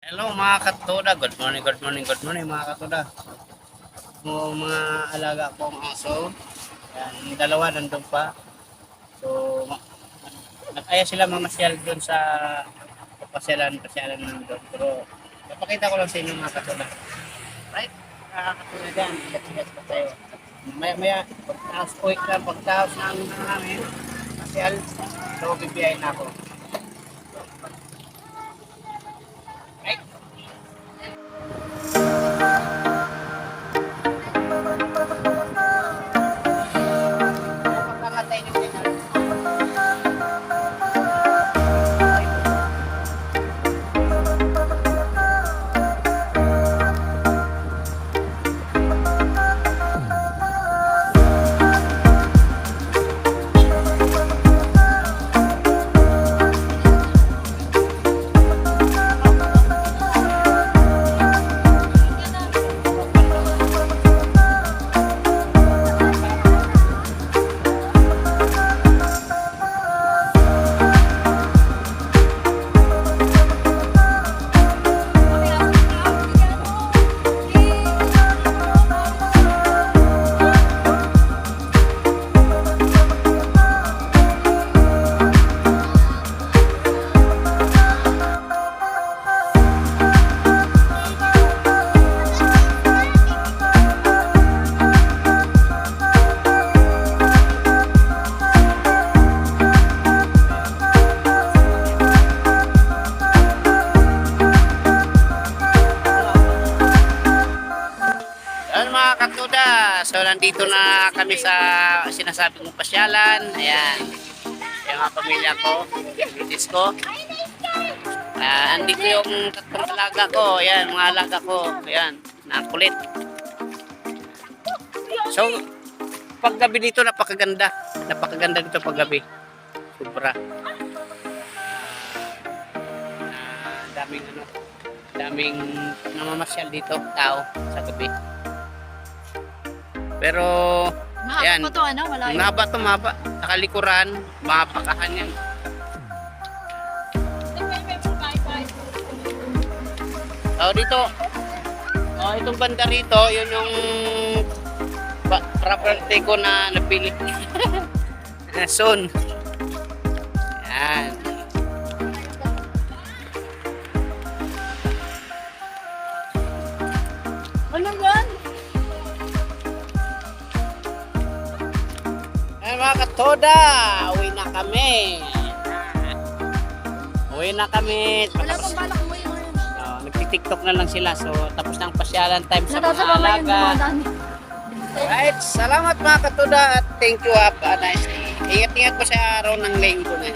Hello mga katoda, good morning, good morning, good morning mga katoda. Mga alaga kong aso, yan, yung dalawa nandun pa. So, nag-aya sila mamasyal doon sa pasyalan nandun. Pero, napakita ko lang sa inyo mga katoda. Right? Katoda dyan, ilat-ilat pa tayo. Maya-maya, pagtaos ng namin, pasyal, so bibiyahin na ako. Right? Pagkamatay niyo siya. Ayan mga katuda, so nandito na kami sa sinasabi kong pasyalan. Ayan, yung mga pamilya ko, bitis ko. Andito yung tatlong alaga ko, ayan, mga alaga ko, ayan, nakulit. So, paggabi dito napakaganda dito paggabi. Sobra. Daming namamasyal dito, tao sa gabi. Pero, ayan, Mahaba pa to, ano? Malayo. mahaba. Sa kalikuran, mapakahan yan. Dito, itong banda rito, yun yung property ko na napili. Soon. Ayan. Ano yan? Mga katoda, uwi na kami. Uwi na kami. Wala pang balak mo yun. Nagti-tiktok na lang sila. So, tapos ng pasyalan time sa mga Natasama yung alaga. dumadaan. Right, salamat mga katoda at thank you. Have a nice day. Ingat-ingat po sa araw ng linggo na.